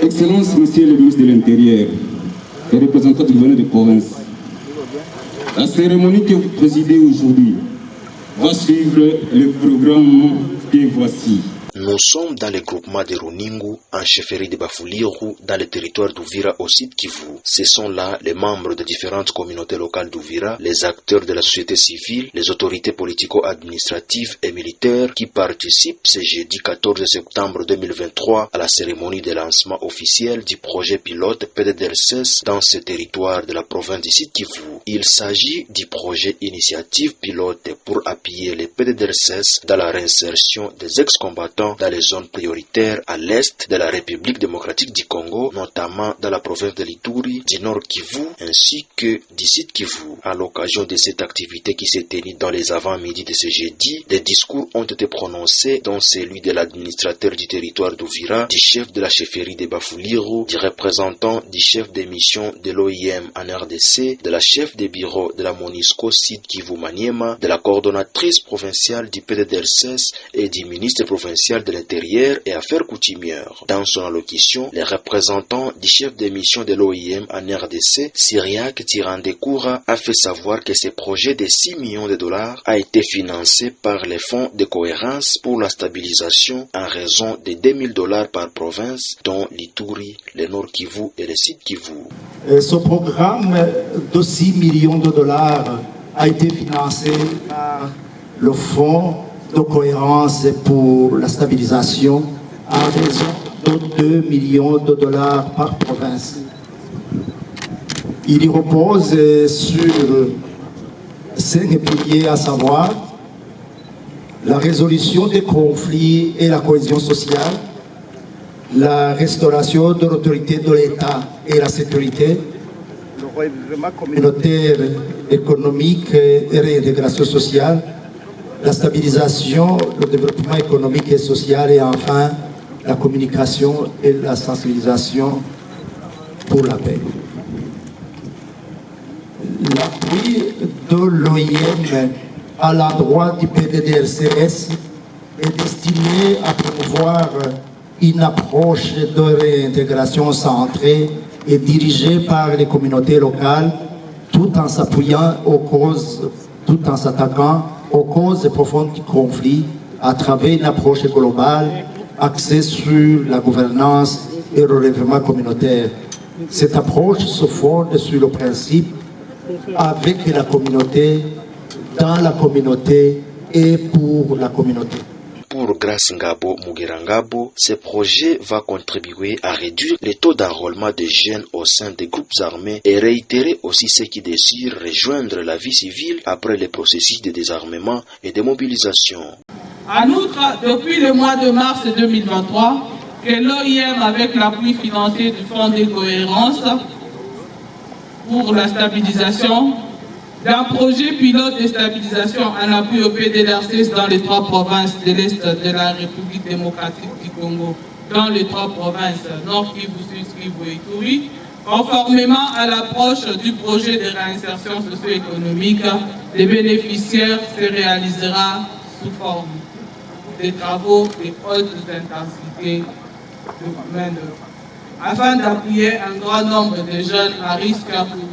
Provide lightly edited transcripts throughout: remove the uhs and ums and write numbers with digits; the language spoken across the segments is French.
Excellences, Monsieur le ministre de l'Intérieur et représentant du gouvernement de province, la cérémonie que vous présidez aujourd'hui va suivre le programme que voici. Nous sommes dans le groupement de Runingu, en chefferie de Bafouliru, dans le territoire d'Uvira au site Kivu. Ce sont là les membres de différentes communautés locales d'Uvira, les acteurs de la société civile, les autorités politico-administratives et militaires qui participent ce jeudi 14 septembre 2023 à la cérémonie de lancement officiel du projet pilote PDDRCS dans ce territoire de la province du site Kivu. Il s'agit du projet initiative pilote pour appuyer les PDDRCS dans la réinsertion des ex-combattants dans les zones prioritaires à l'est de la République démocratique du Congo, notamment dans la province de l'Ituri, du Nord Kivu, ainsi que du Sud Kivu. À l'occasion de cette activité qui s'est tenue dans les avant-midi de ce jeudi, des discours ont été prononcés, dont celui de l'administrateur du territoire d'Uvira, du chef de la chefferie de Bafouliru, du représentant du chef des missions de l'OIM en RDC, de la chef des bureaux de la MONUSCO Sud Kivu Maniema, de la coordonnatrice provinciale du PDDRCS et du ministre provincial de l'Intérieur et Affaires coutumières. Dans son allocution, les représentants du chef de mission de l'OIM en RDC, Syriac Tirandekoura, a fait savoir que ce projet de 6 millions de dollars a été financé par les fonds de cohérence pour la stabilisation en raison de 2000 dollars par province, dont l'Ituri, le Nord Kivu et le Sud Kivu. Ce programme de 6 millions de dollars a été financé par le fonds de cohérence pour la stabilisation à raison de 2 millions de dollars par province. Il y repose sur 5 piliers, à savoir la résolution des conflits et la cohésion sociale, la restauration de l'autorité de l'État et la sécurité, le développement communautaire, économique et réintégration sociale, la stabilisation, le développement économique et social et enfin la communication et la sensibilisation pour la paix. L'appui de l'OIM à l'endroit du PDDRCS est destiné à promouvoir une approche de réintégration centrée et dirigée par les communautés locales tout en s'appuyant aux causes, tout en s'attaquant aux causes profondes du conflit à travers une approche globale axée sur la gouvernance et le relèvement communautaire. Cette approche se fonde sur le principe avec la communauté, dans la communauté et pour la communauté. Pour Grace Ngabo Mugerangabo, ce projet va contribuer à réduire les taux d'enrôlement des jeunes au sein des groupes armés et réitérer aussi ceux qui désirent rejoindre la vie civile après le processus de désarmement et de mobilisation. En outre, depuis le mois de mars 2023, que l'OIM, avec l'appui financier du Fonds de cohérence pour la stabilisation, d'un projet pilote de stabilisation en appui au PDDRCS dans les 3 provinces de l'Est de la République démocratique du Congo, dans les 3 provinces Nord Kivu, Sud Kivu et Ituri, conformément à l'approche du projet de réinsertion socio-économique, les bénéficiaires se réalisera sous forme de travaux de haute intensité de main-d'œuvre, afin d'appuyer un grand nombre de jeunes à risque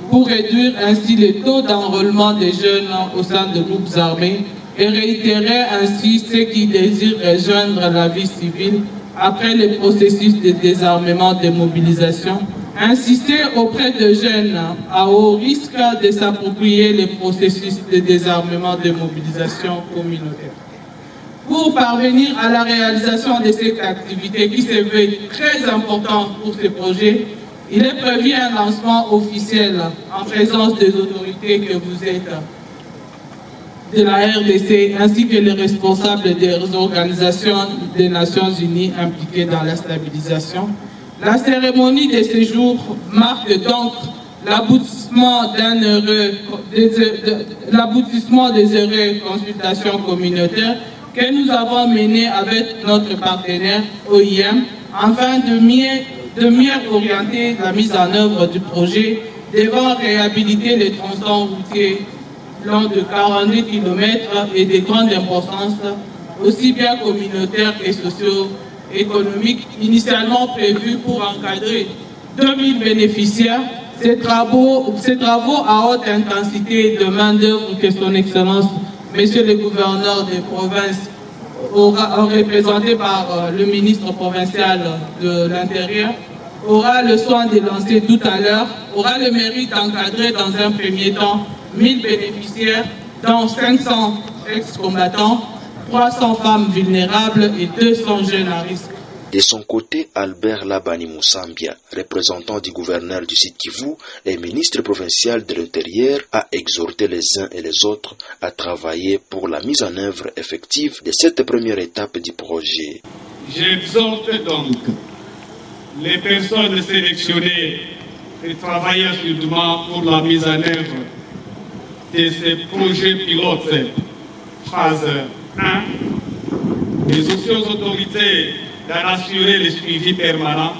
pour réduire ainsi les taux d'enrôlement des jeunes au sein de groupes armés et réitérer ainsi ceux qui désirent rejoindre la vie civile après le processus de désarmement et de mobilisation. Insister auprès de jeunes à haut risque de s'approprier les processus de désarmement et de mobilisation communautaire. Pour parvenir à la réalisation de cette activité qui se veut très importante pour ce projet, il est prévu un lancement officiel en présence des autorités que vous êtes de la RDC ainsi que les responsables des organisations des Nations Unies impliquées dans la stabilisation. La cérémonie de ce jour marque donc l'aboutissement des heureuses consultations communautaires que nous avons menées avec notre partenaire OIM afin de mieux orienter la mise en œuvre du projet devant réhabiliter les tronçons routiers long de 42 km et de grande importance, aussi bien communautaires que sociaux économique initialement prévu pour encadrer 2000 bénéficiaires. Ces travaux à haute intensité de main-d'œuvre que son Excellence, Monsieur le gouverneur des provinces, représenté par le ministre provincial de l'Intérieur, aura le soin de lancer tout à l'heure, aura le mérite d'encadrer dans un premier temps 1000 bénéficiaires, dont 500 ex-combattants, 300 femmes vulnérables et 200 jeunes à risque. De son côté, Albert Labani Moussambia, représentant du gouverneur du Sud Kivu et ministre provincial de l'Intérieur, a exhorté les uns et les autres à travailler pour la mise en œuvre effective de cette première étape du projet. J'exhorte donc les personnes sélectionnées de travailler assidûment pour la mise en œuvre de ces projets pilotes phase 1, mais aussi aux autorités d'en assurer le suivi permanent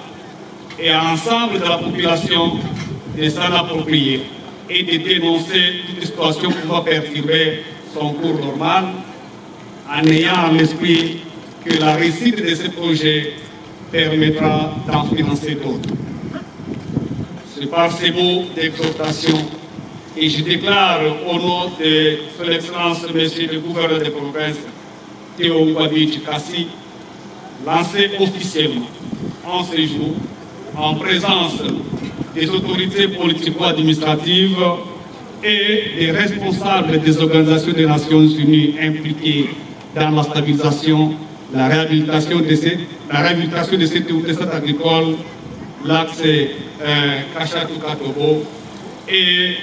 et à l'ensemble de la population de s'en approprier et de dénoncer toute situation pouvant perturber son cours normal en ayant à l'esprit que la réussite de ce projet permettra d'en financer d'autres. C'est par ces mots d'exhortation et je déclare au nom de Son Excellence Monsieur le gouverneur de province Théo Ngwabi Kassi, lancé officiellement en ce jour en présence des autorités politico-administratives et des responsables des organisations des Nations Unies impliquées dans la stabilisation, la réhabilitation de cette agricole, l'axe Kashatou-Katobo et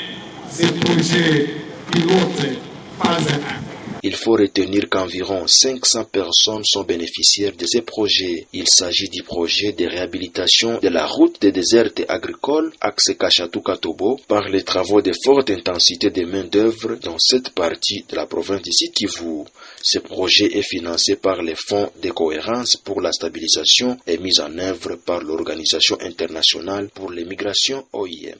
ces projets pilotes phase 1. Il faut retenir qu'environ 500 personnes sont bénéficiaires de ces projets. Il s'agit du projet de réhabilitation de la route des déserts agricoles axe Kashatou-Katobo par les travaux de forte intensité de main-d'œuvre dans cette partie de la province du Sud Kivu. Ce projet est financé par les fonds de cohérence pour la stabilisation et mis en œuvre par l'Organisation internationale pour les migrations OIM.